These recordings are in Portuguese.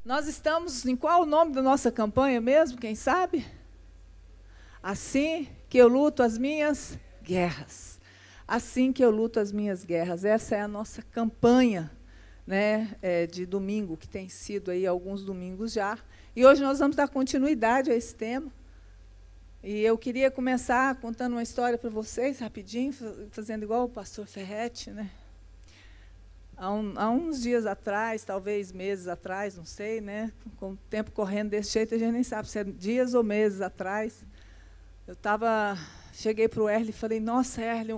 Nós estamos em qual o nome da nossa campanha mesmo? Quem sabe? Assim que eu luto as minhas guerras. Assim que eu luto as minhas guerras. Essa é a nossa campanha, né, de domingo, que tem sido aí alguns domingos já. E hoje nós vamos dar continuidade a esse tema. E eu queria começar contando uma história para vocês, rapidinho, fazendo igual o pastor Ferretti, né? Há uns dias atrás, talvez meses atrás, não sei, né? Com o tempo correndo desse jeito, a gente nem sabe se é dias ou meses atrás. Cheguei para o Erle e falei, nossa, Erle,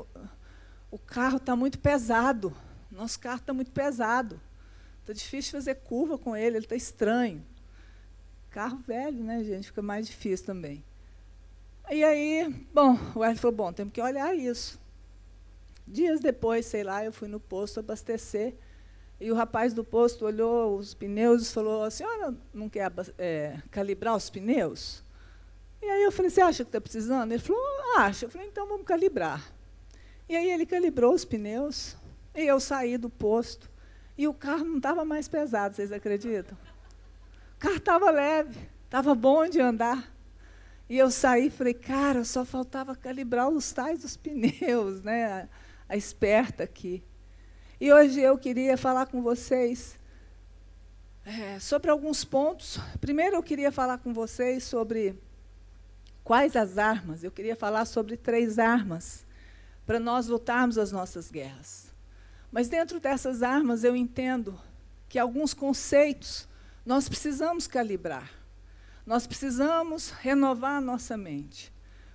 o carro está muito pesado. Nosso carro está muito pesado. Está difícil fazer curva com ele está estranho. Carro velho, né, gente? Fica mais difícil também. E aí, bom, o Erle falou, bom, temos que olhar isso. Dias depois, sei lá, eu fui no posto abastecer, e o rapaz do posto olhou os pneus e falou, a senhora não quer calibrar os pneus? E aí eu falei, você acha que está precisando? Ele falou, acho. Eu falei, então vamos calibrar. E aí ele calibrou os pneus, e eu saí do posto, e o carro não estava mais pesado, vocês acreditam? O carro estava leve, estava bom de andar. E eu saí e falei, cara, só faltava calibrar os tais dos pneus, né? A esperta aqui. E hoje eu queria falar com vocês sobre alguns pontos. Primeiro, eu queria falar com vocês sobre quais as armas. Eu queria falar sobre 3 armas para nós lutarmos as nossas guerras. Mas, dentro dessas armas, eu entendo que alguns conceitos nós precisamos calibrar. Nós precisamos renovar a nossa mente.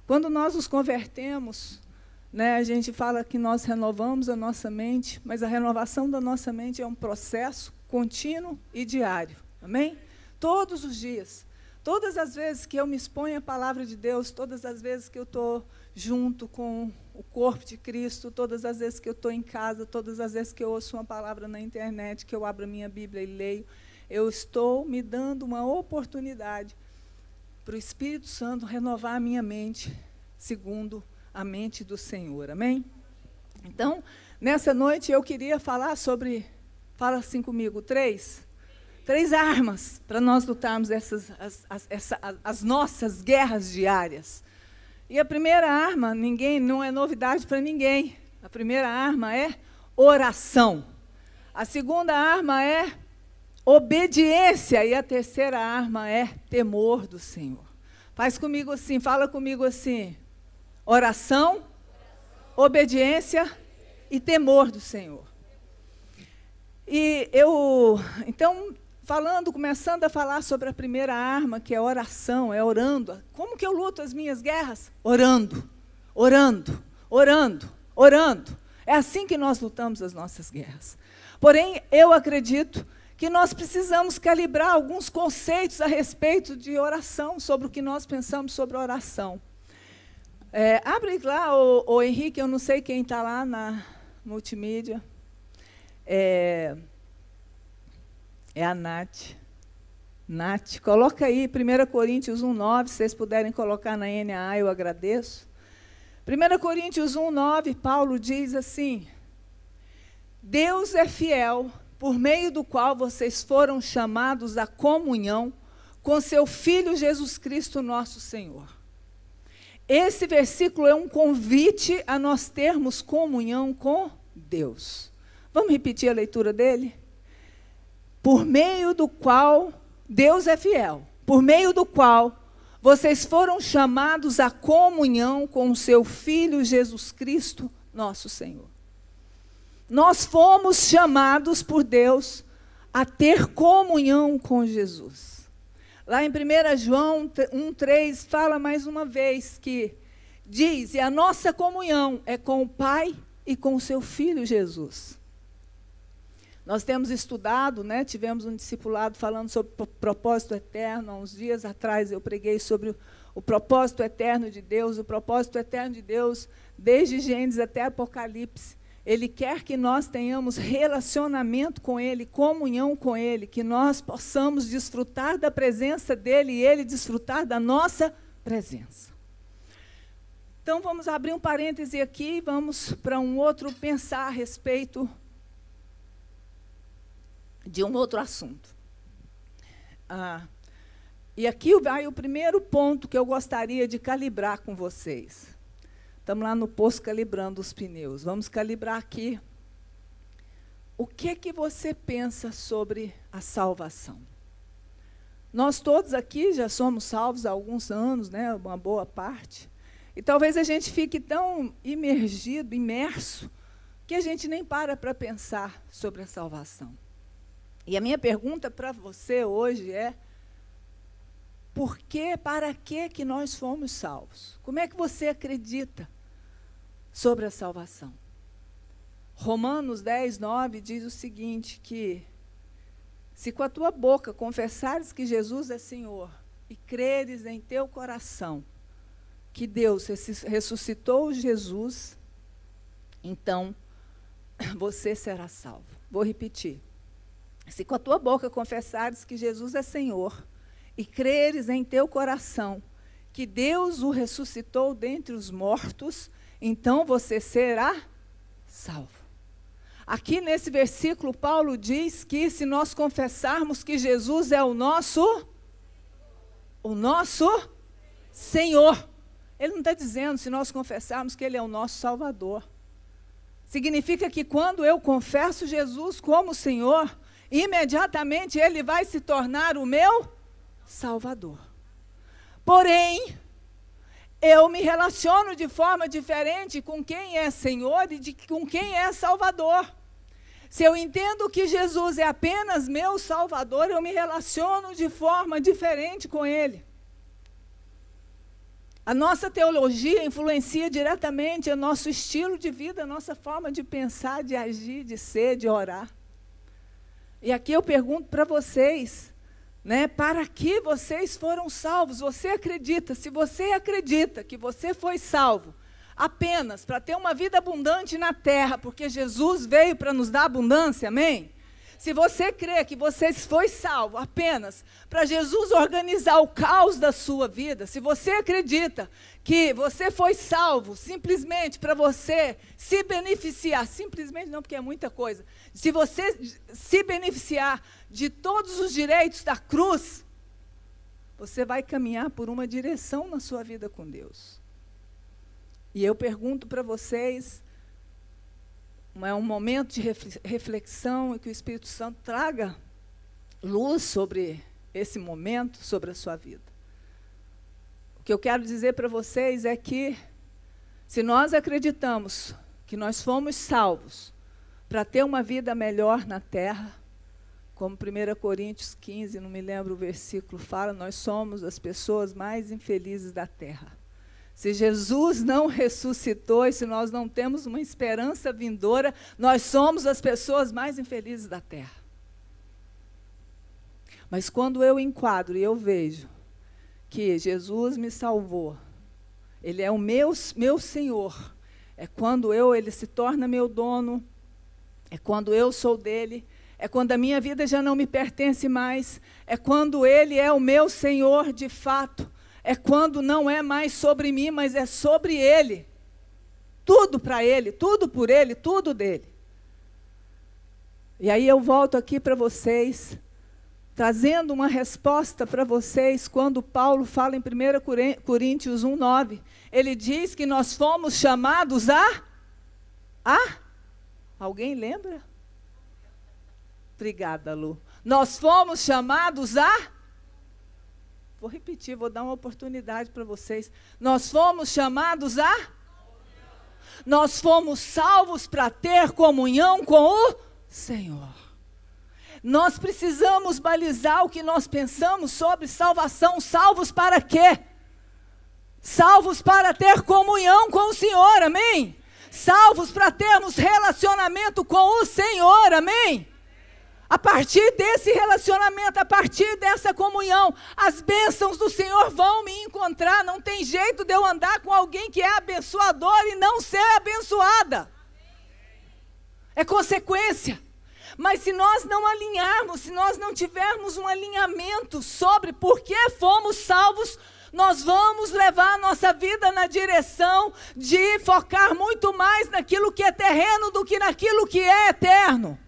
Quando nós nos convertemos, né, a gente fala que nós renovamos a nossa mente, mas a renovação da nossa mente é um processo contínuo e diário. Amém? Todos os dias. Todas as vezes que eu me exponho à palavra de Deus, todas as vezes que eu estou junto com o corpo de Cristo, todas as vezes que eu estou em casa, todas as vezes que eu ouço uma palavra na internet, que eu abro a minha Bíblia e leio, eu estou me dando uma oportunidade para o Espírito Santo renovar a minha mente, segundo a mente do Senhor. Amém? Então, nessa noite eu queria falar sobre, fala assim comigo, 3 armas para nós lutarmos as nossas guerras diárias. E a primeira arma, não é novidade para ninguém. A primeira arma é oração. A segunda arma é obediência. E a terceira arma é temor do Senhor. Faz comigo assim, fala comigo assim. Oração, obediência e temor do Senhor. E então, começando a falar sobre a primeira arma, que é oração, é orando. Como que eu luto as minhas guerras? Orando, orando, orando, orando. É assim que nós lutamos as nossas guerras. Porém, eu acredito que nós precisamos calibrar alguns conceitos a respeito de oração, sobre o que nós pensamos sobre oração. Abre lá, o Henrique, eu não sei quem está lá na multimídia. É a Nath. Nath, coloca aí 1 Coríntios 1,9, se vocês puderem colocar na NAA, eu agradeço. 1 Coríntios 1,9, Paulo diz assim, Deus é fiel, por meio do qual vocês foram chamados à comunhão com seu Filho Jesus Cristo, nosso Senhor. Esse versículo é um convite a nós termos comunhão com Deus. Vamos repetir a leitura dele? Por meio do qual, Deus é fiel, por meio do qual vocês foram chamados à comunhão com o seu Filho Jesus Cristo, nosso Senhor. Nós fomos chamados por Deus a ter comunhão com Jesus. Lá em 1 João 1,3, fala mais uma vez que diz, e a nossa comunhão é com o Pai e com o seu Filho Jesus. Nós temos estudado, né, tivemos um discipulado falando sobre o propósito eterno. Há uns dias atrás eu preguei sobre o propósito eterno de Deus. O propósito eterno de Deus, desde Gênesis até Apocalipse, Ele quer que nós tenhamos relacionamento com Ele, comunhão com Ele, que nós possamos desfrutar da presença dEle e Ele desfrutar da nossa presença. Então, vamos abrir um parêntese aqui e vamos para um outro pensar a respeito de um outro assunto. E aqui vai o primeiro ponto que eu gostaria de calibrar com vocês. Estamos lá no posto calibrando os pneus. Vamos calibrar aqui. O que você pensa sobre a salvação? Nós todos aqui já somos salvos há alguns anos, né, uma boa parte. E talvez a gente fique tão imerso, que a gente nem para pensar sobre a salvação. E a minha pergunta para você hoje é: por que, para que nós fomos salvos? Como é que você acredita sobre a salvação? Romanos 10, 9 diz o seguinte, que se com a tua boca confessares que Jesus é Senhor e creres em teu coração que Deus ressuscitou Jesus, então você será salvo. Vou repetir. Se com a tua boca confessares que Jesus é Senhor e creres em teu coração que Deus o ressuscitou dentre os mortos, então você será salvo. Aqui nesse versículo, Paulo diz que se nós confessarmos que Jesus é o nosso Senhor. Ele não está dizendo se nós confessarmos que Ele é o nosso Salvador. Significa que quando eu confesso Jesus como Senhor, imediatamente Ele vai se tornar o meu Salvador. Porém, eu me relaciono de forma diferente com quem é Senhor e com quem é Salvador. Se eu entendo que Jesus é apenas meu Salvador, eu me relaciono de forma diferente com Ele. A nossa teologia influencia diretamente o nosso estilo de vida, a nossa forma de pensar, de agir, de ser, de orar. E aqui eu pergunto para vocês, né, para que vocês foram salvos? Você acredita? Se você acredita que você foi salvo apenas para ter uma vida abundante na terra, porque Jesus veio para nos dar abundância, amém? Se você crê que você foi salvo apenas para Jesus organizar o caos da sua vida, se você acredita que você foi salvo simplesmente para você se beneficiar, simplesmente não, porque é muita coisa, se você se beneficiar de todos os direitos da cruz, você vai caminhar por uma direção na sua vida com Deus. E eu pergunto para vocês, é um momento de reflexão e que o Espírito Santo traga luz sobre esse momento, sobre a sua vida. O que eu quero dizer para vocês é que, se nós acreditamos que nós fomos salvos para ter uma vida melhor na terra, como 1 Coríntios 15, não me lembro o versículo, fala, nós somos as pessoas mais infelizes da terra. Se Jesus não ressuscitou e se nós não temos uma esperança vindoura, nós somos as pessoas mais infelizes da terra. Mas quando eu enquadro e eu vejo que Jesus me salvou, Ele é o meu Senhor, é quando Ele se torna meu dono, é quando eu sou dele, é quando a minha vida já não me pertence mais, é quando Ele é o meu Senhor de fato, é quando não é mais sobre mim, mas é sobre Ele. Tudo para Ele, tudo por Ele, tudo dele. E aí eu volto aqui para vocês, trazendo uma resposta para vocês, quando Paulo fala em 1 Coríntios 1:9. Ele diz que nós fomos chamados a... Alguém lembra? Obrigada, Lu. Nós fomos chamados a... Vou repetir, vou dar uma oportunidade para vocês. Nós fomos chamados a... Nós fomos salvos para ter comunhão com o Senhor. Nós precisamos balizar o que nós pensamos sobre salvação. Salvos para quê? Salvos para ter comunhão com o Senhor, amém? Salvos para termos relacionamento com o Senhor, amém? A partir desse relacionamento, a partir dessa comunhão, as bênçãos do Senhor vão me encontrar. Não tem jeito de eu andar com alguém que é abençoador e não ser abençoada. É consequência. Mas se nós não alinharmos, se nós não tivermos um alinhamento sobre por que fomos salvos, nós vamos levar a nossa vida na direção de focar muito mais naquilo que é terreno do que naquilo que é eterno.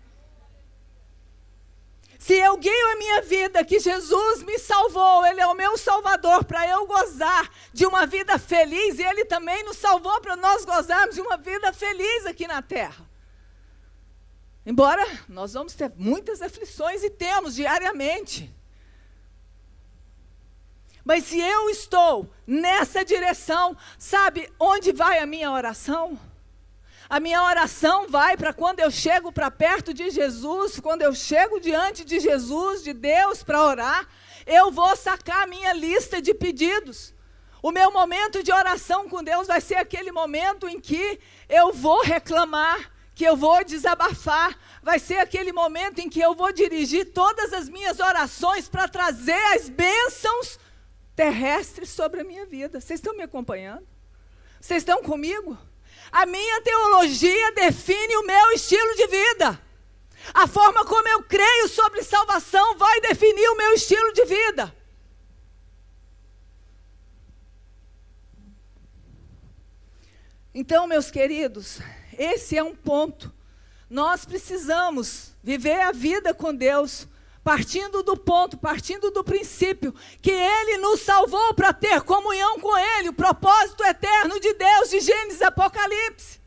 Se eu guio a minha vida, que Jesus me salvou, Ele é o meu Salvador, para eu gozar de uma vida feliz, e Ele também nos salvou para nós gozarmos de uma vida feliz aqui na terra. Embora nós vamos ter muitas aflições, e temos diariamente. Mas se eu estou nessa direção, sabe onde vai a minha oração? A minha oração vai para quando eu chego para perto de Jesus, quando eu chego diante de Jesus, de Deus, para orar, eu vou sacar a minha lista de pedidos. O meu momento de oração com Deus vai ser aquele momento em que eu vou reclamar, que eu vou desabafar, vai ser aquele momento em que eu vou dirigir todas as minhas orações para trazer as bênçãos terrestres sobre a minha vida. Vocês estão me acompanhando? Vocês estão comigo? A minha teologia define o meu estilo de vida. A forma como eu creio sobre salvação vai definir o meu estilo de vida. Então, meus queridos, esse é um ponto. Nós precisamos viver a vida com Deus, partindo do ponto, partindo do princípio, que Ele nos salvou para ter comunhão com Ele, o propósito eterno de Deus, de Gênesis e Apocalipse.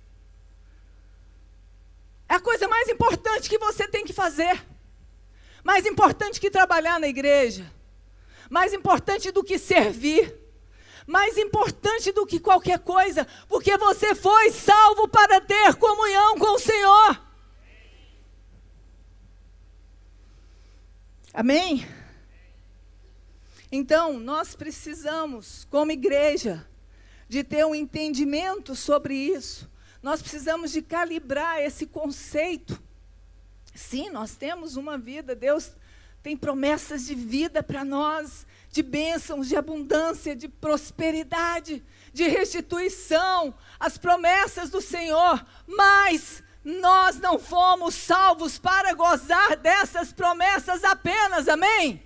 É a coisa mais importante que você tem que fazer. Mais importante que trabalhar na igreja. Mais importante do que servir. Mais importante do que qualquer coisa, porque você foi salvo para ter comunhão com o Senhor. Amém? Então, nós precisamos, como igreja, de ter um entendimento sobre isso. Nós precisamos de calibrar esse conceito. Sim, nós temos uma vida, Deus tem promessas de vida para nós, de bênçãos, de abundância, de prosperidade, de restituição, as promessas do Senhor, mas nós não fomos salvos para gozar dessas promessas apenas, amém?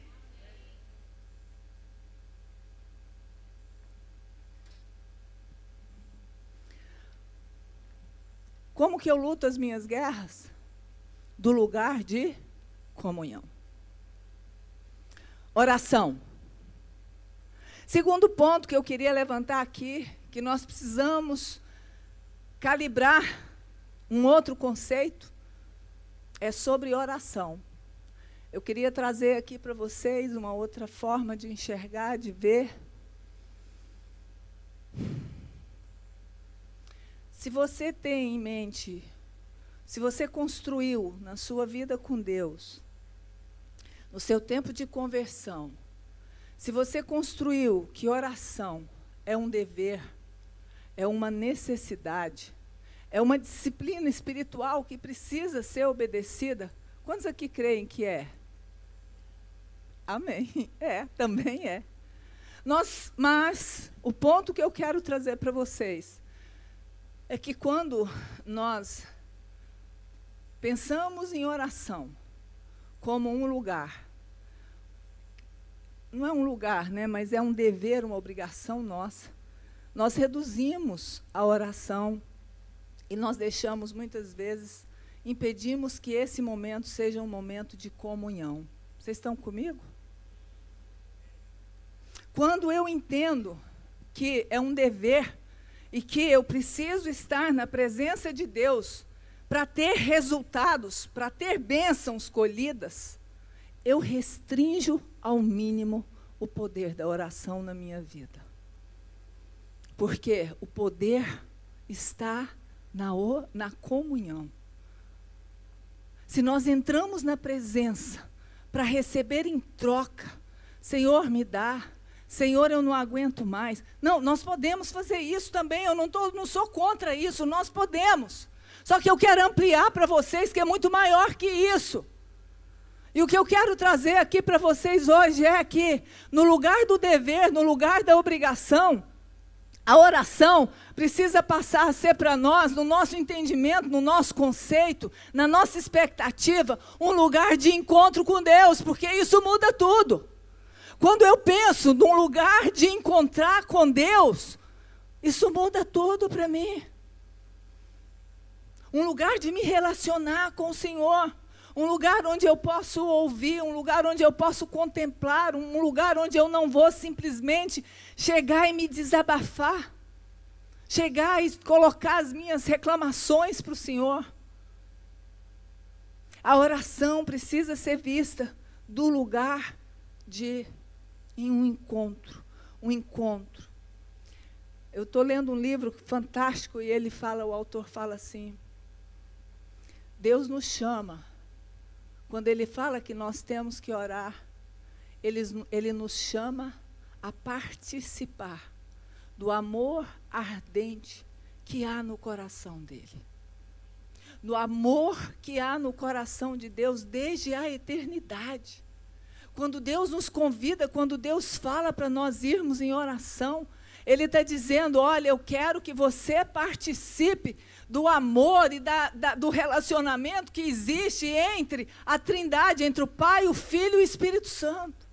Como que eu luto as minhas guerras? Do lugar de comunhão. Oração. Segundo ponto que eu queria levantar aqui, que nós precisamos calibrar um outro conceito, é sobre oração. Eu queria trazer aqui para vocês uma outra forma de enxergar, de ver. Se você tem em mente, se você construiu na sua vida com Deus, no seu tempo de conversão, se você construiu que oração é um dever, é uma necessidade, é uma disciplina espiritual que precisa ser obedecida, quantos aqui creem que é? Amém. É, também é. Mas o ponto que eu quero trazer para vocês é que quando nós pensamos em oração como um lugar, não é um lugar, né, mas é um dever, uma obrigação nossa, nós reduzimos a oração e nós deixamos, muitas vezes, impedimos que esse momento seja um momento de comunhão. Vocês estão comigo? Quando eu entendo que é um dever e que eu preciso estar na presença de Deus para ter resultados, para ter bênçãos colhidas, eu restringo ao mínimo o poder da oração na minha vida. Porque o poder está na comunhão. Se nós entramos na presença para receber em troca, Senhor, me dá, Senhor, eu não aguento mais. Não, nós podemos fazer isso também, eu não sou contra isso, nós podemos. Só que eu quero ampliar para vocês que é muito maior que isso. E o que eu quero trazer aqui para vocês hoje é que, no lugar do dever, no lugar da obrigação, a oração precisa passar a ser para nós, no nosso entendimento, no nosso conceito, na nossa expectativa, um lugar de encontro com Deus, porque isso muda tudo. Quando eu penso num lugar de encontrar com Deus, isso muda tudo para mim. Um lugar de me relacionar com o Senhor, um lugar onde eu posso ouvir, um lugar onde eu posso contemplar, um lugar onde eu não vou simplesmente chegar e me desabafar, chegar e colocar as minhas reclamações para o Senhor. A oração precisa ser vista do lugar em um encontro, Eu estou lendo um livro fantástico e o autor fala assim: Deus nos chama, quando Ele fala que nós temos que orar, Ele nos chama a participar do amor ardente que há no coração dEle. No amor que há no coração de Deus desde a eternidade. Quando Deus nos convida, quando Deus fala para nós irmos em oração, Ele está dizendo: olha, eu quero que você participe do amor e do relacionamento que existe entre a Trindade, entre o Pai, o Filho e o Espírito Santo.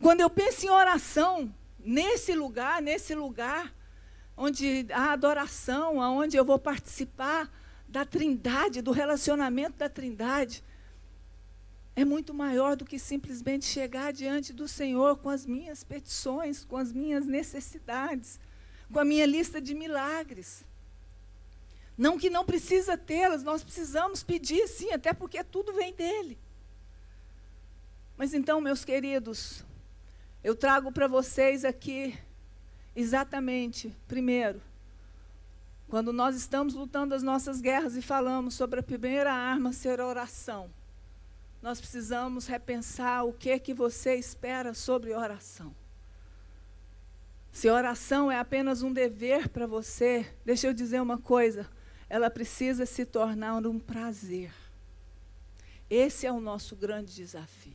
Quando eu penso em oração, nesse lugar onde há adoração, onde eu vou participar da Trindade, do relacionamento da Trindade, é muito maior do que simplesmente chegar diante do Senhor com as minhas petições, com as minhas necessidades, com a minha lista de milagres. Não que não precisa tê-las, nós precisamos pedir sim, até porque tudo vem dEle. Mas então, meus queridos, eu trago para vocês aqui exatamente, primeiro, quando nós estamos lutando as nossas guerras e falamos sobre a primeira arma ser a oração, nós precisamos repensar o que você espera sobre oração. Se oração é apenas um dever para você, deixa eu dizer uma coisa, ela precisa se tornar um prazer. Esse é o nosso grande desafio.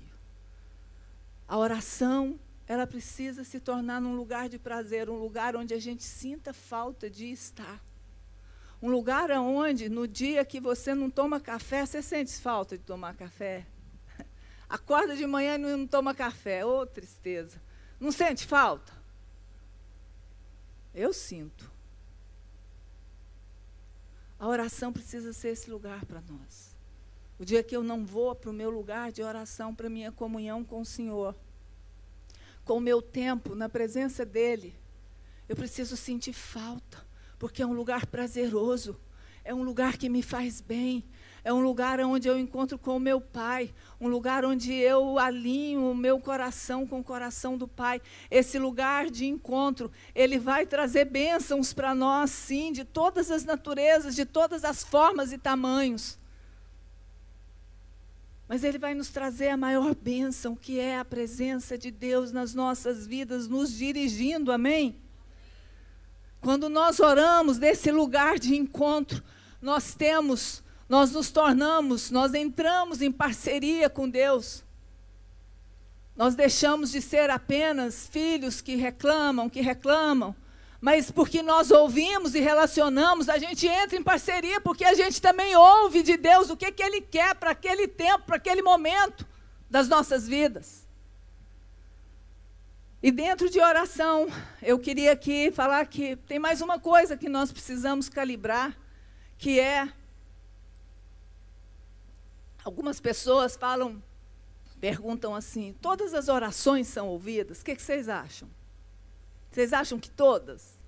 A oração, ela precisa se tornar num lugar de prazer, um lugar onde a gente sinta falta de estar. Um lugar onde, no dia que você não toma café, você sente falta de tomar café? Acorda de manhã e não toma café, ô tristeza. Não sente falta? Eu sinto. A oração precisa ser esse lugar para nós. O dia que eu não vou para o meu lugar de oração, para a minha comunhão com o Senhor, com o meu tempo na presença dEle, eu preciso sentir falta, porque é um lugar prazeroso, é um lugar que me faz bem, é um lugar onde eu encontro com o meu Pai, um lugar onde eu alinho o meu coração com o coração do Pai. Esse lugar de encontro, ele vai trazer bênçãos para nós, sim, de todas as naturezas, de todas as formas e tamanhos. Mas ele vai nos trazer a maior bênção, que é a presença de Deus nas nossas vidas, nos dirigindo, amém? Quando nós oramos desse lugar de encontro, nós entramos em parceria com Deus. Nós deixamos de ser apenas filhos que reclamam, mas porque nós ouvimos e relacionamos, a gente entra em parceria, porque a gente também ouve de Deus o que Ele quer para aquele tempo, para aquele momento das nossas vidas. E dentro de oração, eu queria aqui falar que tem mais uma coisa que nós precisamos calibrar, que é, algumas pessoas perguntam assim: todas as orações são ouvidas? O que vocês acham? Vocês acham que todas?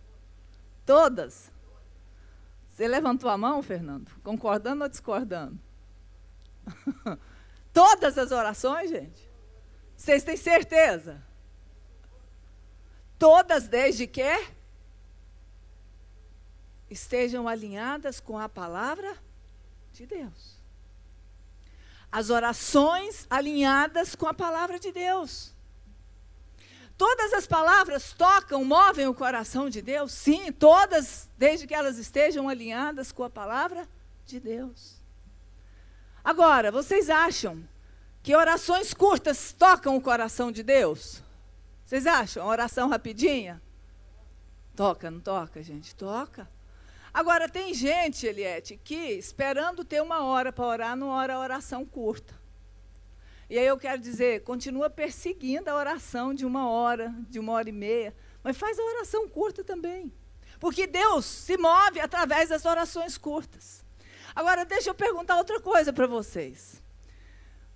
Todas? Você levantou a mão, Fernando? Concordando ou discordando? Todas as orações, gente? Vocês têm certeza? Todas, desde que estejam alinhadas com a palavra de Deus. As orações alinhadas com a palavra de Deus. Todas as palavras tocam, movem o coração de Deus? Sim, todas, desde que elas estejam alinhadas com a palavra de Deus. Agora, vocês acham que orações curtas tocam o coração de Deus? Vocês acham? Uma oração rapidinha? Toca, não toca, gente? Toca. Agora, tem gente, Eliette, que esperando ter uma hora para orar, não ora a oração curta. E aí eu quero dizer, continua perseguindo a oração de 1 hora, de 1h30, mas faz a oração curta também. Porque Deus se move através das orações curtas. Agora, deixa eu perguntar outra coisa para vocês.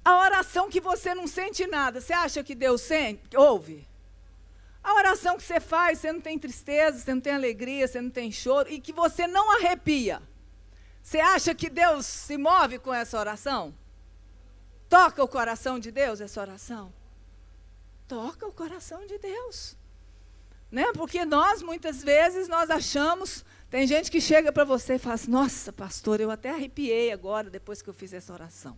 A oração que você não sente nada, você acha que Deus ouve? A oração que você faz, você não tem tristeza, você não tem alegria, você não tem choro, e que você não arrepia. Você acha que Deus se move com essa oração? Toca o coração de Deus essa oração? Toca o coração de Deus. Né? Porque nós, muitas vezes, nós achamos... Tem gente que chega para você e fala assim, nossa, pastor, eu até arrepiei agora, depois que eu fiz essa oração.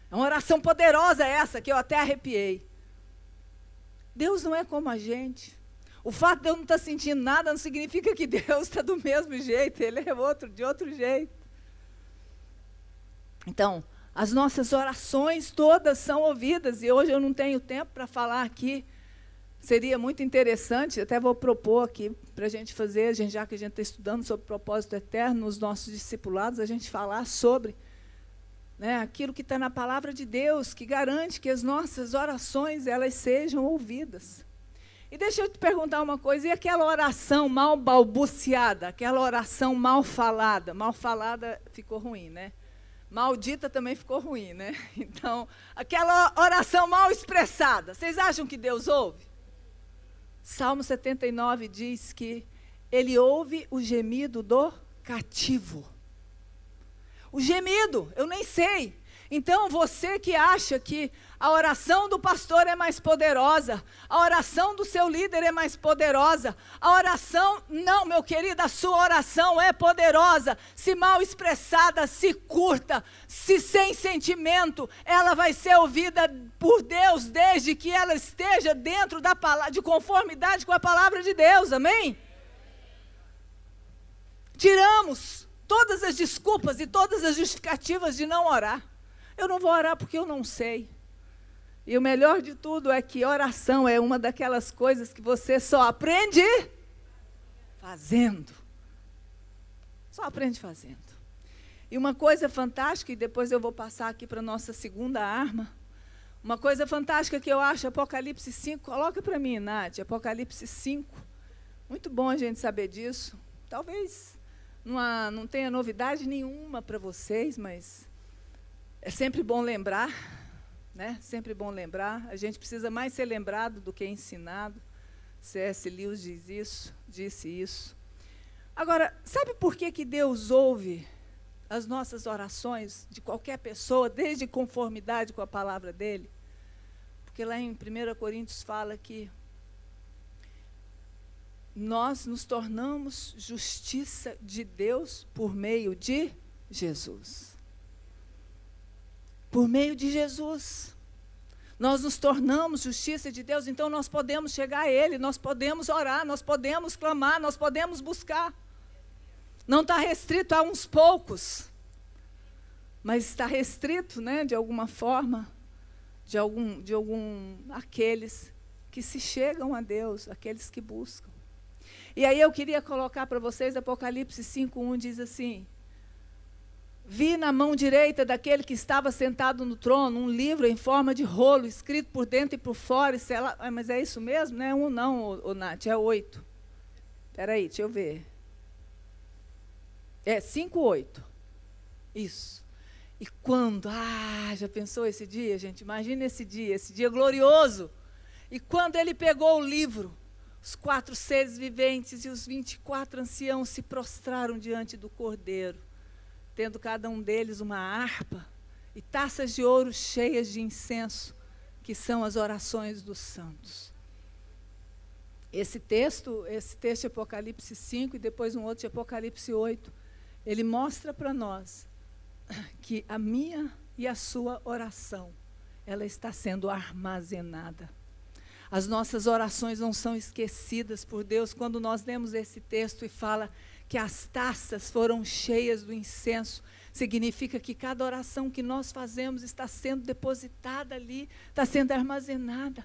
É uma oração poderosa essa, que eu até arrepiei. Deus não é como a gente. O fato de eu não estar sentindo nada não significa que Deus está do mesmo jeito, Ele é de outro jeito. Então, as nossas orações todas são ouvidas, e hoje eu não tenho tempo para falar aqui. Seria muito interessante, até vou propor aqui para a gente fazer, já que a gente está estudando sobre propósito eterno nos nossos discipulados, a gente falar sobre, né, aquilo que está na palavra de Deus, que garante que as nossas orações elas sejam ouvidas. E deixa eu te perguntar uma coisa, e aquela oração mal balbuciada, aquela oração mal falada ficou ruim, né? Maldita também ficou ruim, né? Então, aquela oração mal expressada, vocês acham que Deus ouve? Salmo 79 diz que Ele ouve o gemido do cativo. O gemido, eu nem sei. Então, você que acha que a oração do pastor é mais poderosa, a oração do seu líder é mais poderosa, a oração, não, meu querido, a sua oração é poderosa. Se mal expressada, se curta, se sem sentimento, ela vai ser ouvida por Deus, desde que ela esteja dentro da palavra, de conformidade com a palavra de Deus, amém? Tiramos todas as desculpas e todas as justificativas de não orar. Eu não vou orar porque eu não sei. E o melhor de tudo é que oração é uma daquelas coisas que você só aprende fazendo. Só aprende fazendo. E uma coisa fantástica, e depois eu vou passar aqui para a nossa segunda arma, uma coisa fantástica que eu acho, Apocalipse 5, coloca para mim, Nath, Apocalipse 5. Muito bom a gente saber disso. Talvez não tenha novidade nenhuma para vocês, mas... é sempre bom lembrar, né? Sempre bom lembrar. A gente precisa mais ser lembrado do que ensinado. C.S. Lewis disse isso. Agora, sabe por que Deus ouve as nossas orações de qualquer pessoa, desde conformidade com a palavra dele? Porque lá em 1 Coríntios fala que nós nos tornamos justiça de Deus por meio de Jesus. Por meio de Jesus. Nós nos tornamos justiça de Deus, então nós podemos chegar a Ele, nós podemos orar, nós podemos clamar, nós podemos buscar. Não está restrito a uns poucos, mas está restrito, né, de alguma forma, aqueles que se chegam a Deus, aqueles que buscam. E aí eu queria colocar para vocês, Apocalipse 5:1 diz assim: vi na mão direita daquele que estava sentado no trono um livro em forma de rolo, escrito por dentro e por fora. Mas é isso mesmo? Não é um não, Nath, é 8. Espera aí, deixa eu ver. É 5:8. Isso. E quando, já pensou esse dia, gente? Imagina esse dia glorioso. E quando ele pegou o livro, os 4 seres viventes e os 24 anciãos se prostraram diante do Cordeiro, tendo cada um deles uma harpa e taças de ouro cheias de incenso, que são as orações dos santos. Esse texto de Apocalipse 5 e depois um outro de Apocalipse 8, ele mostra para nós que a minha e a sua oração, ela está sendo armazenada. As nossas orações não são esquecidas por Deus. Quando nós lemos esse texto e fala que as taças foram cheias do incenso, significa que cada oração que nós fazemos está sendo depositada ali, está sendo armazenada.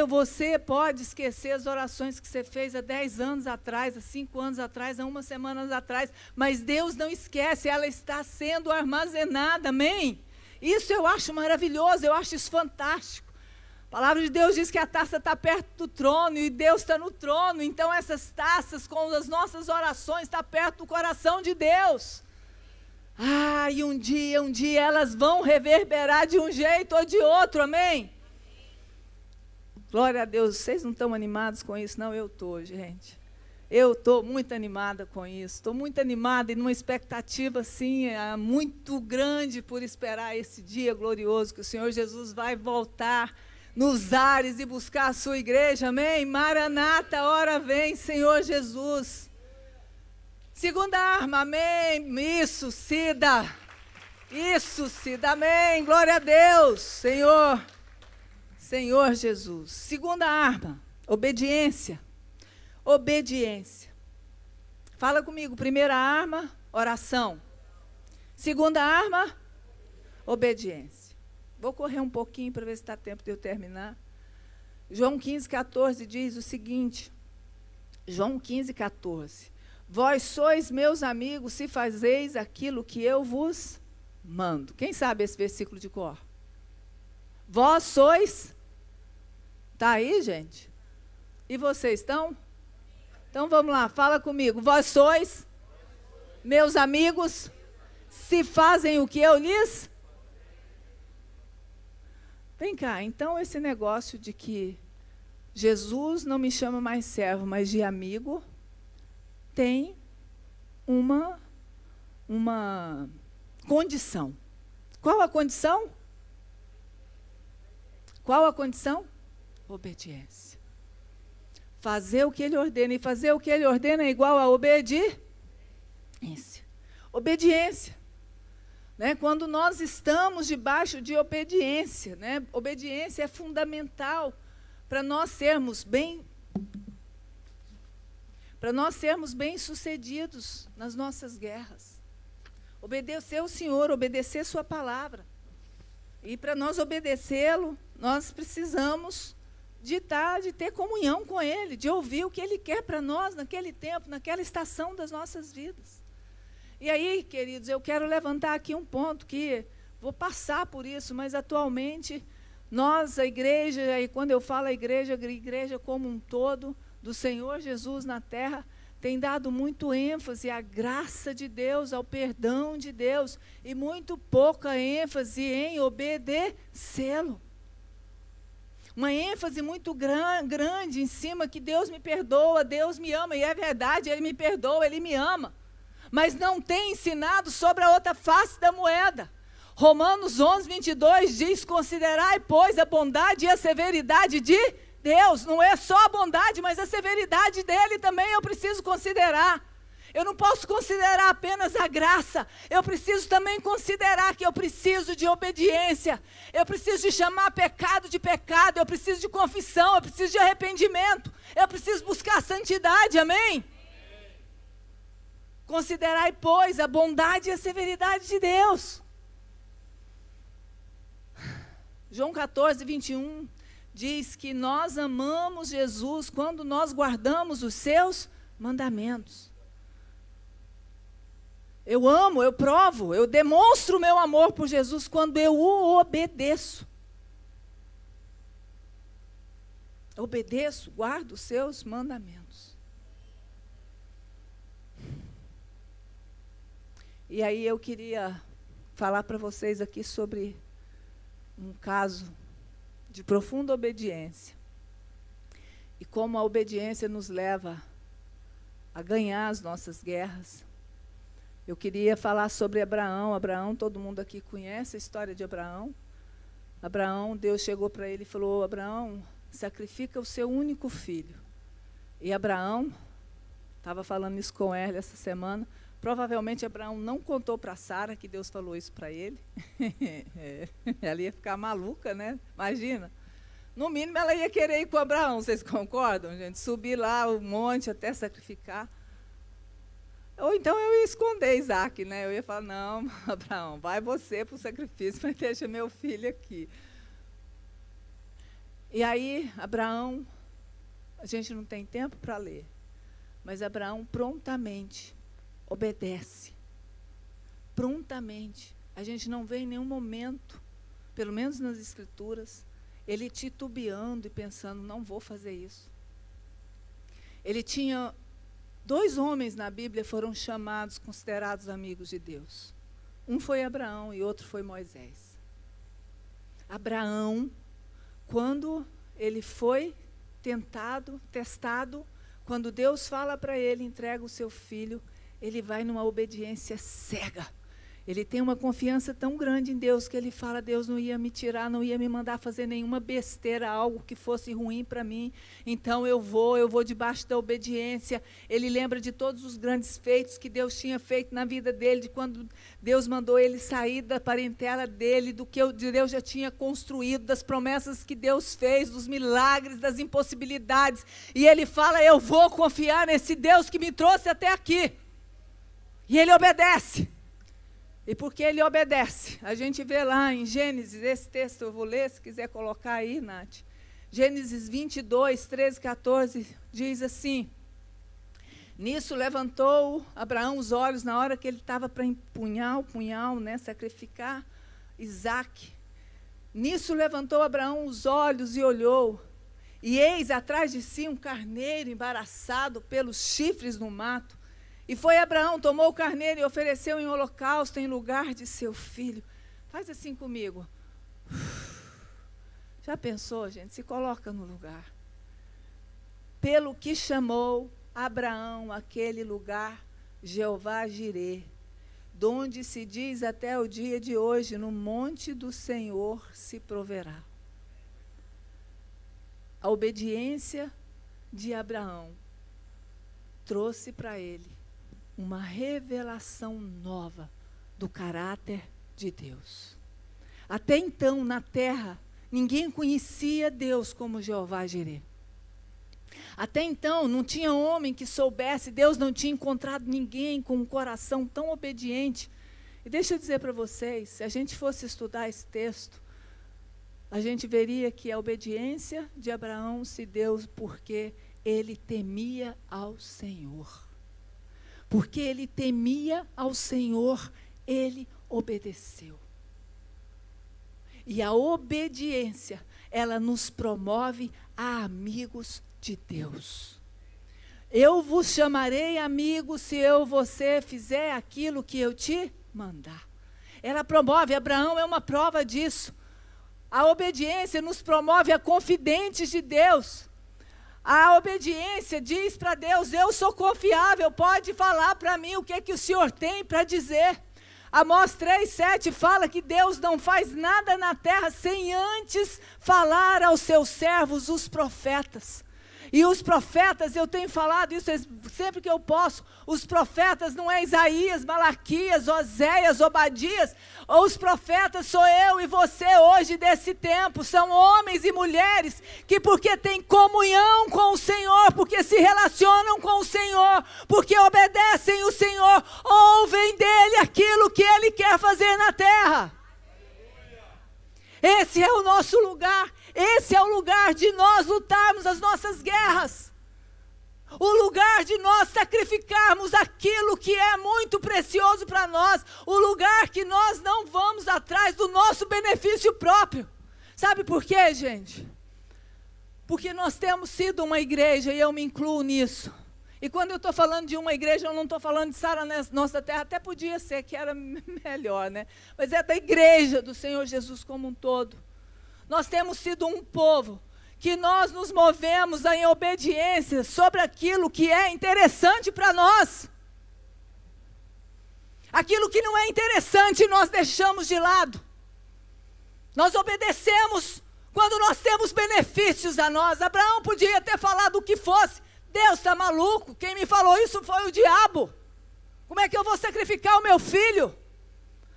Você pode esquecer as orações que você fez há 10 anos atrás, há 5 anos atrás, há 1 semana atrás, mas Deus não esquece, ela está sendo armazenada, amém? Isso eu acho maravilhoso, eu acho isso fantástico. A palavra de Deus diz que a taça está perto do trono e Deus está no trono. Então essas taças com as nossas orações estão perto do coração de Deus. E um dia elas vão reverberar de um jeito ou de outro, amém? Glória a Deus, vocês não estão animados com isso? Não, eu estou, gente. Eu estou muito animada com isso. Estou muito animada e numa expectativa assim, muito grande por esperar esse dia glorioso que o Senhor Jesus vai voltar nos ares e buscar a sua igreja, amém? Maranata, hora vem, Senhor Jesus. Segunda arma, amém? Isso, Cida, amém? Glória a Deus, Senhor Jesus. Segunda arma, obediência. Obediência. Fala comigo, primeira arma, oração. Segunda arma, obediência. Vou correr um pouquinho para ver se está tempo de eu terminar. João 15,14 diz o seguinte, João 15,14. Vós sois meus amigos se fazeis aquilo que eu vos mando. Quem sabe esse versículo de cor? Vós sois... Está aí, gente? E vocês estão? Então vamos lá, fala comigo. Vós sois meus amigos se fazem o que eu lhes... Vem cá, então esse negócio de que Jesus não me chama mais servo, mas de amigo, tem uma condição. Qual a condição? Qual a condição? Obediência. Fazer o que ele ordena. E fazer o que ele ordena é igual a obediência. Obediência. Né? Quando nós estamos debaixo de obediência, né? Obediência é fundamental para nós sermos bem-sucedidos nas nossas guerras. Obedecer o Senhor, obedecer sua palavra. E para nós obedecê-lo, nós precisamos de ter comunhão com Ele, de ouvir o que Ele quer para nós naquele tempo, naquela estação das nossas vidas. E aí, queridos, eu quero levantar aqui um ponto que vou passar por isso, mas atualmente nós, a igreja, e quando eu falo a igreja como um todo, do Senhor Jesus na terra, tem dado muito ênfase à graça de Deus, ao perdão de Deus, e muito pouca ênfase em obedecê-lo. Uma ênfase muito grande em cima que Deus me perdoa, Deus me ama, e é verdade, Ele me perdoa, Ele me ama. Mas não tem ensinado sobre a outra face da moeda. Romanos 11:22 diz, considerai, pois, a bondade e a severidade de Deus. Não é só a bondade, mas a severidade dele também eu preciso considerar. Eu não posso considerar apenas a graça, eu preciso também considerar que eu preciso de obediência, eu preciso de chamar pecado de pecado, eu preciso de confissão, eu preciso de arrependimento, eu preciso buscar santidade, amém? Considerai, pois, a bondade e a severidade de Deus. João 14:21 diz que nós amamos Jesus quando nós guardamos os seus mandamentos. Eu amo, eu provo, eu demonstro o meu amor por Jesus quando eu o obedeço. Obedeço, guardo os seus mandamentos. E aí eu queria falar para vocês aqui sobre um caso de profunda obediência. E como a obediência nos leva a ganhar as nossas guerras. Eu queria falar sobre Abraão. Abraão, todo mundo aqui conhece a história de Abraão. Abraão, Deus chegou para ele e falou, Abraão, sacrifica o seu único filho. E Abraão, estava falando isso com ela essa semana, provavelmente Abraão não contou para Sara que Deus falou isso para ele. Ela ia ficar maluca, né? Imagina. No mínimo, ela ia querer ir com Abraão, vocês concordam, gente? Subir lá o monte até sacrificar. Ou então eu ia esconder Isaac, né? Eu ia falar, não, Abraão, vai você para o sacrifício, mas deixa meu filho aqui. E aí, Abraão, a gente não tem tempo para ler, mas Abraão prontamente obedece. Prontamente. A gente não vê em nenhum momento, pelo menos nas Escrituras, ele titubeando e pensando, não vou fazer isso. Ele tinha... 2 homens na Bíblia foram chamados, considerados amigos de Deus. Um foi Abraão e outro foi Moisés. Abraão, quando ele foi testado, quando Deus fala para ele, entrega o seu filho, ele vai numa obediência cega. Ele tem uma confiança tão grande em Deus que ele fala, Deus não ia me tirar, não ia me mandar fazer nenhuma besteira, algo que fosse ruim para mim. Então eu vou debaixo da obediência. Ele lembra de todos os grandes feitos que Deus tinha feito na vida dele, de quando Deus mandou ele sair da parentela dele, do que Deus já tinha construído, das promessas que Deus fez, dos milagres, das impossibilidades. E ele fala, eu vou confiar nesse Deus que me trouxe até aqui. E ele obedece. E porque ele obedece, a gente vê lá em Gênesis, esse texto eu vou ler, se quiser colocar aí, Nath. Gênesis 22, 13, 14, diz assim, nisso levantou Abraão os olhos, na hora que ele estava para empunhar o punhal, né, sacrificar Isaque. Nisso levantou Abraão os olhos e olhou, e eis atrás de si um carneiro embaraçado pelos chifres no mato. E foi Abraão, tomou o carneiro e ofereceu em holocausto em lugar de seu filho. Faz assim comigo. Já pensou, gente? Se coloca no lugar. Pelo que chamou Abraão aquele lugar, Jeová Jirê, donde se diz até o dia de hoje, no monte do Senhor se proverá. A obediência de Abraão trouxe para ele uma revelação nova do caráter de Deus. Até então, na terra, ninguém conhecia Deus como Jeová Jirê. Até então, não tinha homem que soubesse, Deus não tinha encontrado ninguém com um coração tão obediente. E deixa eu dizer para vocês, se a gente fosse estudar esse texto, a gente veria que a obediência de Abraão se deu porque ele temia ao Senhor. Porque ele temia ao Senhor, ele obedeceu. E a obediência, ela nos promove a amigos de Deus. Eu vos chamarei amigos se você fizer aquilo que eu te mandar. Ela promove, Abraão é uma prova disso. A obediência nos promove a confidentes de Deus. A obediência diz para Deus, eu sou confiável, pode falar para mim o que é que o Senhor tem para dizer. Amós 3:7 fala que Deus não faz nada na terra sem antes falar aos seus servos, os profetas. E os profetas, eu tenho falado isso sempre que eu posso, os profetas não é Isaías, Malaquias, Oséias, Obadias, os profetas sou eu e você hoje desse tempo, são homens e mulheres que porque têm comunhão com o Senhor, porque se relacionam com o Senhor, porque obedecem o Senhor, ouvem dele aquilo que ele quer fazer na terra. Esse é o nosso lugar. Esse é o lugar de nós lutarmos as nossas guerras. O lugar de nós sacrificarmos aquilo que é muito precioso para nós. O lugar que nós não vamos atrás do nosso benefício próprio. Sabe por quê, gente? Porque nós temos sido uma igreja, e eu me incluo nisso. E quando eu estou falando de uma igreja, eu não estou falando de Sara Nossa Terra, até podia ser que era melhor, né? Mas é da igreja do Senhor Jesus como um todo. Nós temos sido um povo que nós nos movemos em obediência sobre aquilo que é interessante para nós. Aquilo que não é interessante nós deixamos de lado. Nós obedecemos quando nós temos benefícios a nós. Abraão podia ter falado o que fosse. Deus está maluco, quem me falou isso foi o diabo. Como é que eu vou sacrificar o meu filho?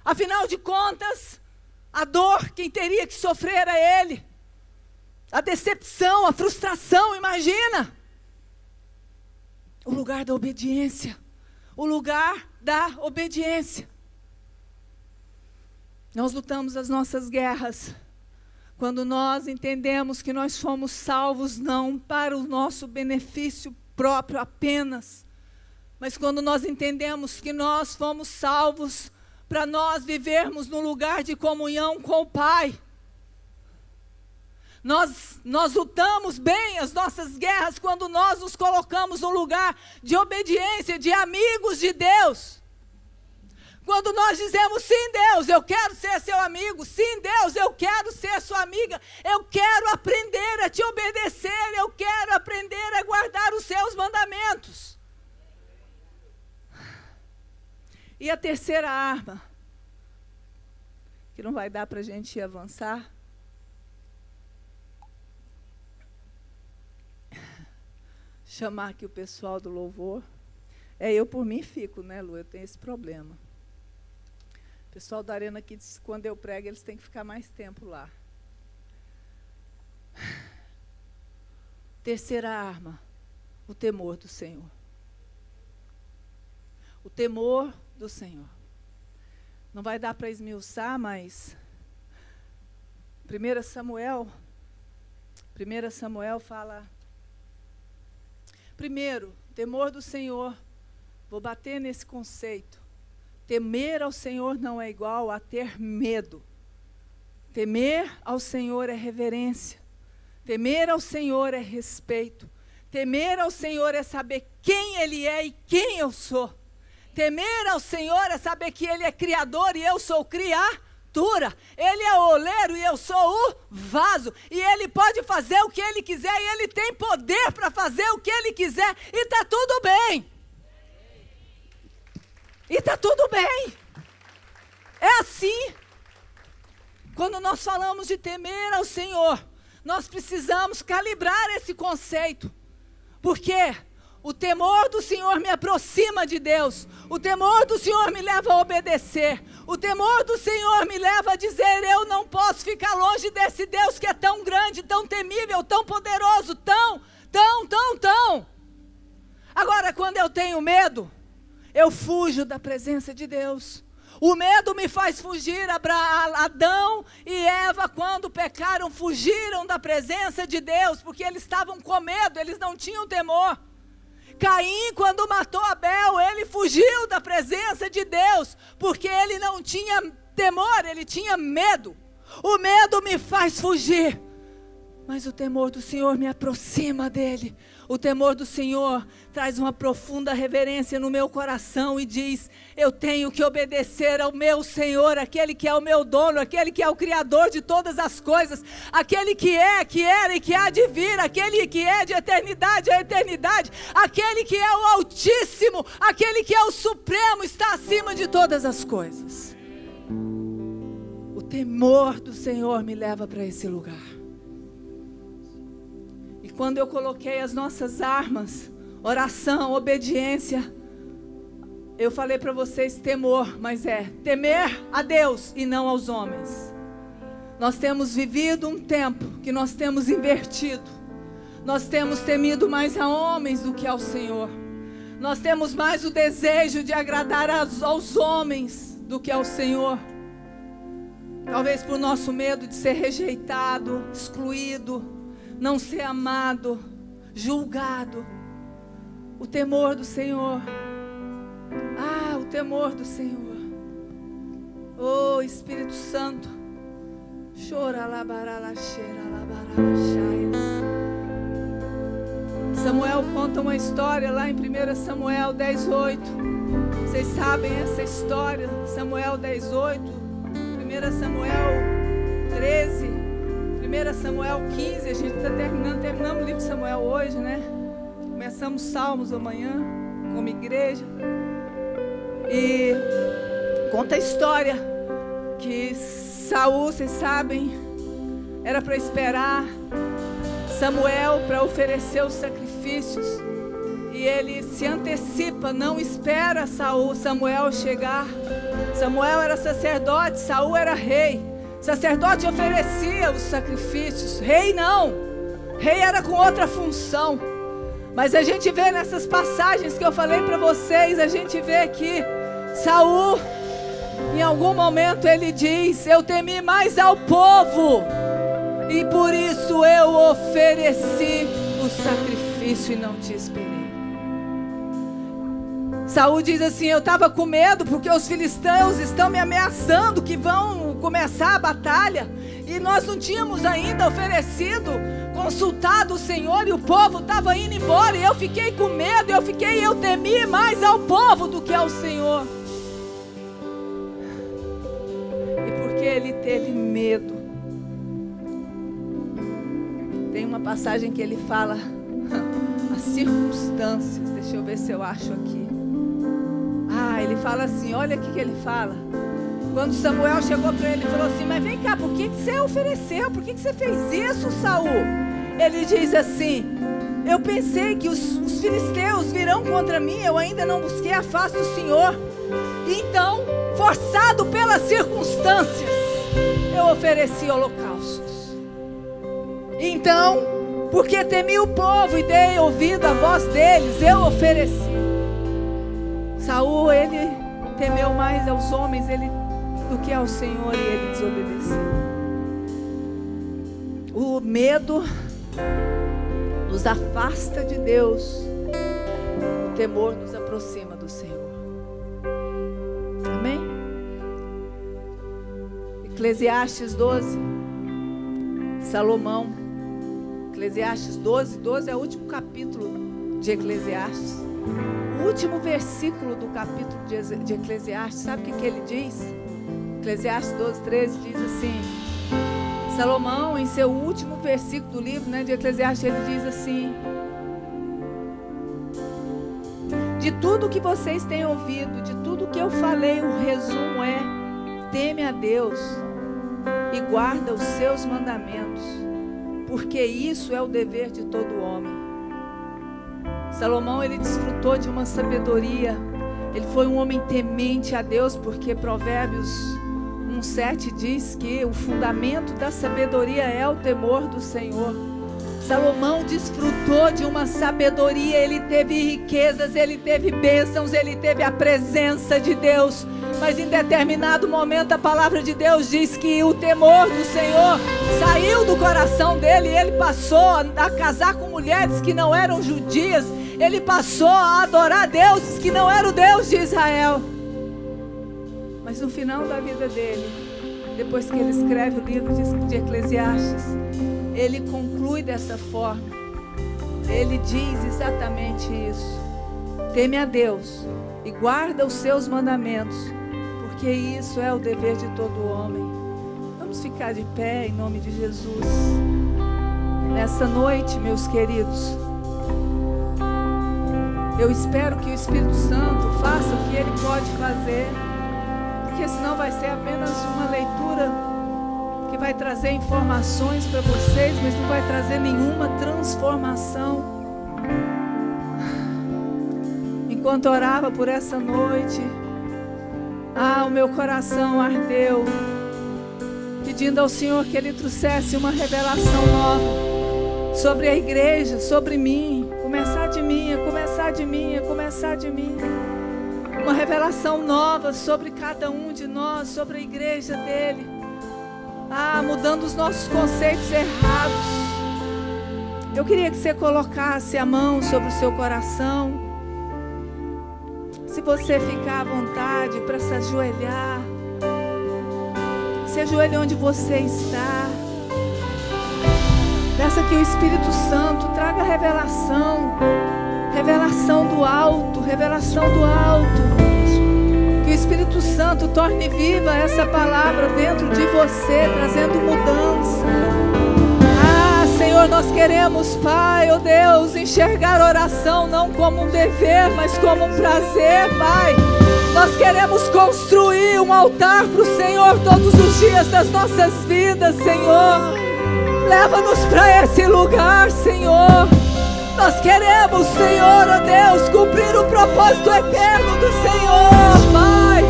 Afinal de contas, a dor, quem teria que sofrer era ele. A decepção, a frustração, imagina. O lugar da obediência. O lugar da obediência. Nós lutamos as nossas guerras quando nós entendemos que nós fomos salvos não para o nosso benefício próprio apenas, mas quando nós entendemos que nós fomos salvos para nós vivermos no lugar de comunhão com o Pai. Nós lutamos bem as nossas guerras quando nós nos colocamos no lugar de obediência, de amigos de Deus. Quando nós dizemos, sim, Deus, eu quero ser seu amigo. Sim, Deus, eu quero ser sua amiga. Eu quero aprender a te obedecer. Eu quero aprender a guardar os seus mandamentos. E a terceira arma, que não vai dar para a gente avançar. Chamar aqui o pessoal do louvor. Eu por mim fico, né, Lu? Eu tenho esse problema. O pessoal da Arena aqui diz que quando eu prego, eles têm que ficar mais tempo lá. Terceira arma, o temor do Senhor. O temor do Senhor. Não vai dar para esmiuçar, mas 1 Samuel fala. Primeiro, temor do Senhor. Vou bater nesse conceito. Temer ao Senhor não é igual a ter medo. Temer ao Senhor é reverência. Temer ao Senhor é respeito. Temer ao Senhor é saber quem Ele é e quem eu sou. Temer ao Senhor é saber que Ele é criador e eu sou criatura. Ele é o oleiro e eu sou o vaso. E Ele pode fazer o que Ele quiser e Ele tem poder para fazer o que Ele quiser. E está tudo bem. E está tudo bem. É assim. Quando nós falamos de temer ao Senhor, nós precisamos calibrar esse conceito. Porque o temor do Senhor me aproxima de Deus. O temor do Senhor me leva a obedecer. O temor do Senhor me leva a dizer, eu não posso ficar longe desse Deus que é tão grande, tão temível, tão poderoso, tão. Agora, quando eu tenho medo, eu fujo da presença de Deus. O medo me faz fugir. Adão e Eva, quando pecaram, fugiram da presença de Deus, porque eles estavam com medo, eles não tinham temor. Caim, quando matou Abel, ele fugiu da presença de Deus, porque ele não tinha temor, ele tinha medo. O medo me faz fugir, mas o temor do Senhor me aproxima dele. O temor do Senhor traz uma profunda reverência no meu coração e diz, eu tenho que obedecer ao meu Senhor, aquele que é o meu dono, aquele que é o Criador de todas as coisas, aquele que é, que era e que há de vir, aquele que é de eternidade a eternidade, aquele que é o Altíssimo, aquele que é o Supremo, está acima de todas as coisas. O temor do Senhor me leva para esse lugar. Quando eu coloquei as nossas armas, oração, obediência, eu falei para vocês temor, mas é temer a Deus e não aos homens. Nós temos vivido um tempo que nós temos invertido. Nós temos temido mais a homens do que ao Senhor. Nós temos mais o desejo de agradar aos homens do que ao Senhor. Talvez por nosso medo de ser rejeitado, excluído, não ser amado, julgado. O temor do Senhor. O temor do Senhor. Oh, Espírito Santo. Samuel conta uma história lá em 1 Samuel 10:8. Vocês sabem essa história? Samuel 10:8, 1 Samuel 13, 1 Samuel 15, a gente está terminamos o livro de Samuel hoje, né? Começamos Salmos amanhã, como igreja. E conta a história que Saul, vocês sabem, era para esperar Samuel para oferecer os sacrifícios. E ele se antecipa, não espera Samuel chegar. Samuel era sacerdote, Saul era rei. Sacerdote oferecia os sacrifícios, rei não. Rei era com outra função. Mas a gente vê nessas passagens que eu falei para vocês, a gente vê que Saul, em algum momento ele diz, eu temi mais ao povo, e por isso eu ofereci o sacrifício e não te esperei. Saul diz assim, eu estava com medo porque os filisteus estão me ameaçando que vão começar a batalha, e nós não tínhamos ainda consultado o Senhor, e o povo estava indo embora, e eu fiquei com medo, eu temi mais ao povo do que ao Senhor. teve medo. Tem uma passagem que ele fala as circunstâncias. Deixa eu ver se eu acho aqui. Ele fala assim, olha o que ele fala. Quando Samuel chegou para ele e falou assim, mas vem cá, por que você ofereceu? Por que você fez isso, Saul? Ele diz assim, eu pensei que os filisteus virão contra mim, eu ainda não busquei a face do Senhor. Então, forçado pelas circunstâncias, eu ofereci holocaustos. Então, porque temi o povo e dei ouvido à voz deles, eu ofereci. Saul, ele temeu mais aos homens do que ao Senhor, e ele desobedeceu. O medo nos afasta de Deus, o temor nos aproxima do Senhor. Amém? Eclesiastes 12, Salomão, Eclesiastes 12 é o último capítulo de Eclesiastes. O último versículo do capítulo de Eclesiastes, sabe o que ele diz? Eclesiastes 12:13 diz assim, Salomão, em seu último versículo do livro, de Eclesiastes, ele diz assim, de tudo que vocês têm ouvido, de tudo que eu falei, o resumo é, teme a Deus e guarda os seus mandamentos, porque isso é o dever de todo homem. Salomão, ele desfrutou de uma sabedoria, ele foi um homem temente a Deus, porque Provérbios 1:7 diz que o fundamento da sabedoria é o temor do Senhor. Salomão desfrutou de uma sabedoria, ele teve riquezas, ele teve bênçãos, ele teve a presença de Deus, mas em determinado momento a palavra de Deus diz que o temor do Senhor saiu do coração dele, e ele passou a casar com mulheres que não eram judias, ele passou a adorar deuses que não eram o Deus de Israel. Mas no final da vida dele, depois que ele escreve o livro de Eclesiastes, ele conclui dessa forma. Ele diz exatamente isso: teme a Deus e guarda os seus mandamentos, porque isso é o dever de todo homem. Vamos ficar de pé em nome de Jesus. Nessa noite, meus queridos, eu espero que o Espírito Santo faça o que ele pode fazer, porque senão vai ser apenas uma leitura que vai trazer informações para vocês, mas não vai trazer nenhuma transformação. Enquanto orava por essa noite, o meu coração ardeu, pedindo ao Senhor que Ele trouxesse uma revelação nova sobre a igreja, sobre mim, começar de mim, começar de mim, começar de mim. Uma revelação nova sobre cada um de nós, sobre a igreja dele. Mudando os nossos conceitos errados. Eu queria que você colocasse a mão sobre o seu coração. Se você ficar à vontade para se ajoelhar, se ajoelhe onde você está. Peça que o Espírito Santo traga revelação, revelação do alto, revelação do alto. Que o Espírito Santo torne viva essa palavra dentro de você, trazendo mudança. Senhor, nós queremos, Pai, oh Deus, enxergar a oração não como um dever, mas como um prazer, Pai. Nós queremos construir um altar para o Senhor todos os dias das nossas vidas, Senhor. Leva-nos para esse lugar, Senhor. Nós queremos, Senhor, oh Deus, cumprir o propósito eterno do Senhor, Pai.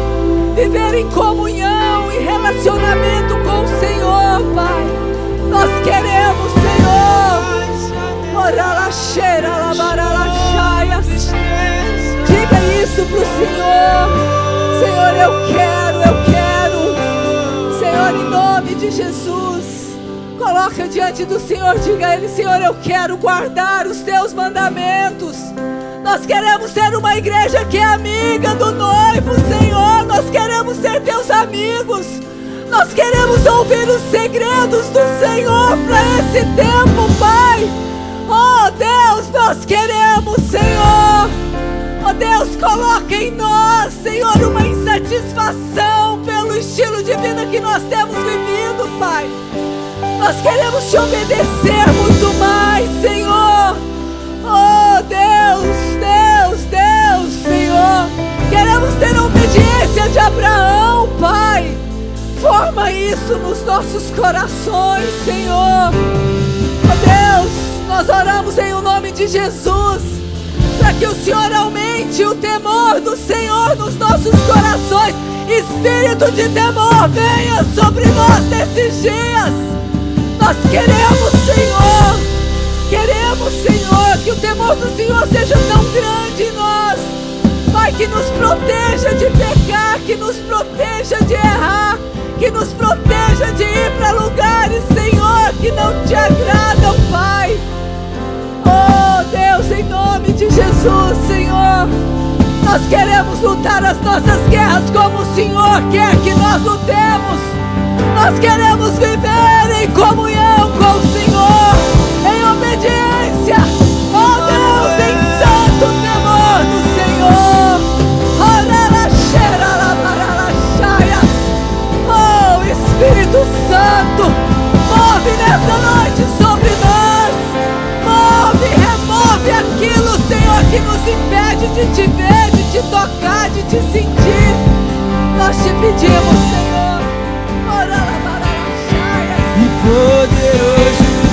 Viver em comunhão, em relacionamento com o Senhor, Pai. Nós queremos, Senhor, orar a cheira, lavar a chaia. Diga isso para o Senhor. Senhor, eu quero. Senhor, em nome de Jesus, coloca diante do Senhor, diga a Ele: Senhor, eu quero guardar os teus mandamentos. Nós queremos ser uma igreja que é amiga do noivo, Senhor. Nós queremos ser teus amigos. Nós queremos ouvir os segredos do Senhor para esse tempo, Pai. Oh Deus, nós queremos, Senhor. Oh Deus, coloca em nós, Senhor, uma insatisfação pelo pelo estilo de vida que nós temos vivido, Pai. Nós queremos te obedecer muito mais, Senhor. Oh, Deus, Deus, Deus, Senhor. Queremos ter a obediência de Abraão, Pai. Forma isso nos nossos corações, Senhor. Oh, Deus, nós oramos em o nome de Jesus, para que o Senhor aumente o temor do Senhor nos nossos corações. Espírito de temor, venha sobre nós nesses dias. Nós queremos, Senhor, que o temor do Senhor seja tão grande em nós, Pai, que nos proteja de pecar, que nos proteja de errar, que nos proteja de ir para lugares, Senhor, que não te agradam, Pai. Oh, Deus, em nome de Jesus, Senhor, nós queremos lutar as nossas guerras como o Senhor quer que nós lutemos. Nós queremos viver em comunhão com o Senhor, em obediência, oh Deus, em santo temor do Senhor. Oh, Espírito Santo, move nessa noite sobre nós. Remove aquilo, Senhor, que nos impede de te ver, de te tocar, de te sentir. Nós te pedimos, Senhor. E poderoso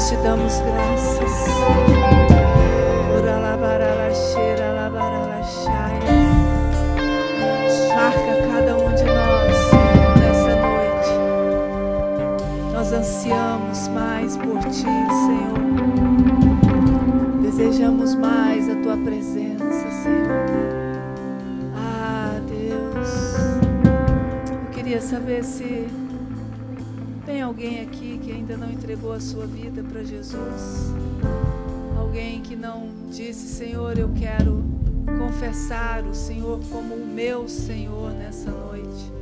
nós te damos graças. Marca cada um de nós, Senhor, nessa noite. Nós ansiamos mais por ti, Senhor. Desejamos mais a tua presença, Senhor. Ah, Deus. Eu queria saber se tem alguém aqui que ainda não entregou a sua vida para Jesus. Alguém que não disse: Senhor, eu quero confessar o Senhor como o meu Senhor nessa noite.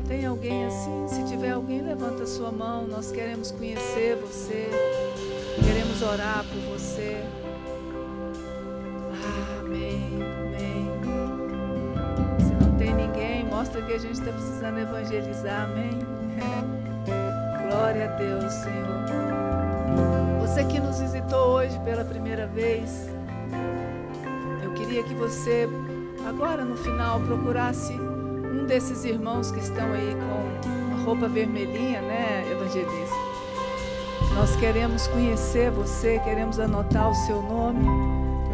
Tem alguém assim? Se tiver alguém, levanta a sua mão. Nós queremos conhecer você. Queremos orar por você. Amém, amém. Se não tem ninguém, mostra que a gente está precisando evangelizar. Amém. Glória a Deus, Senhor. Você que nos visitou hoje pela primeira vez, eu queria que você, agora no final, procurasse um desses irmãos que estão aí com a roupa vermelhinha, né, evangelista? Nós queremos conhecer você, queremos anotar o seu nome.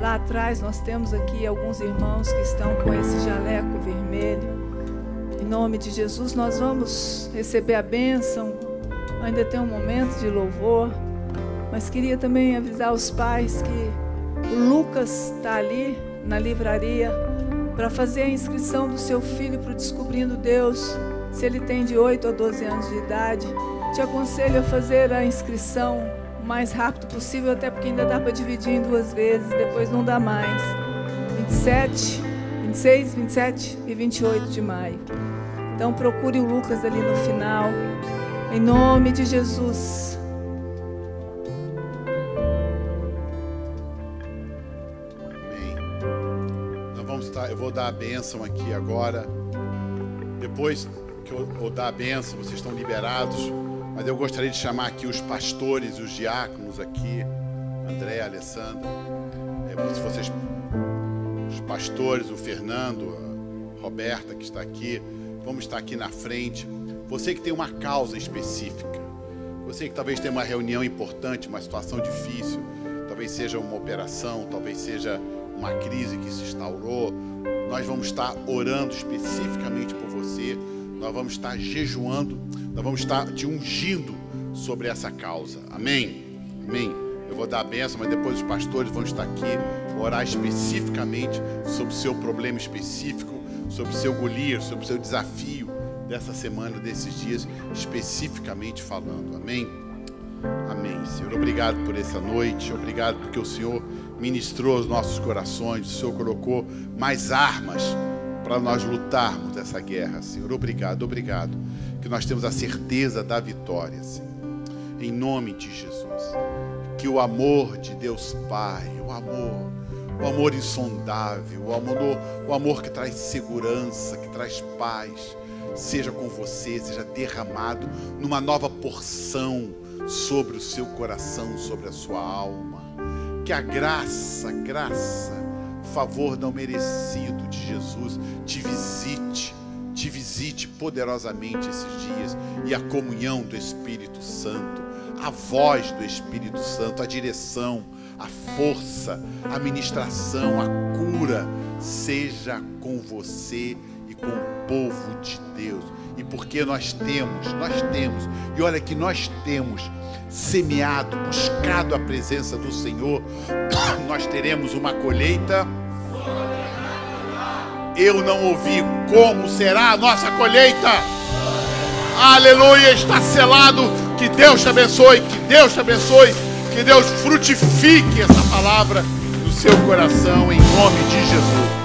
Lá atrás nós temos aqui alguns irmãos que estão com esse jaleco vermelho. Em nome de Jesus, nós vamos receber a bênção. Ainda tem um momento de louvor, mas queria também avisar os pais que o Lucas está ali na livraria para fazer a inscrição do seu filho para o Descobrindo Deus. Se ele tem de 8 a 12 anos de idade, te aconselho a fazer a inscrição o mais rápido possível, até porque ainda dá para dividir em 2 vezes, depois não dá mais. 26, 27 e 28 de maio. Então procure o Lucas ali no final, em nome de Jesus. Amém. Nós vamos estar, eu vou dar a bênção aqui agora. Depois que eu dar a bênção, vocês estão liberados. Mas eu gostaria de chamar aqui os pastores, os diáconos aqui, André, Alessandra. Se vocês, os pastores, o Fernando, a Roberta que está aqui, vamos estar aqui na frente. Você que tem uma causa específica, você que talvez tenha uma reunião importante, uma situação difícil, talvez seja uma operação, talvez seja uma crise que se instaurou, nós vamos estar orando especificamente por você, nós vamos estar jejuando, nós vamos estar te ungindo sobre essa causa. Amém? Amém? Eu vou dar a bênção, mas depois os pastores vão estar aqui, orar especificamente sobre o seu problema específico, sobre o seu Golias, sobre o seu desafio dessa semana, desses dias, especificamente falando. Amém? Amém, Senhor. Obrigado por essa noite, obrigado porque o Senhor ministrou os nossos corações, o Senhor colocou mais armas para nós lutarmos essa guerra, Senhor. Obrigado, obrigado, que nós temos a certeza da vitória, Senhor. Em nome de Jesus, que o amor de Deus Pai, o amor insondável, o amor que traz segurança, que traz paz, seja com você, seja derramado numa nova porção sobre o seu coração, sobre a sua alma. Que a graça, favor não merecido de Jesus te visite poderosamente esses dias, e a comunhão do Espírito Santo, a voz do Espírito Santo, a direção, a força, a ministração, a cura, seja com você e com o povo de Deus. E porque nós temos, e olha que nós temos semeado, buscado a presença do Senhor, nós teremos uma colheita. Eu não ouvi como será a nossa colheita. Aleluia, está selado. Que Deus te abençoe, que Deus te abençoe, que Deus frutifique essa palavra no seu coração, em nome de Jesus.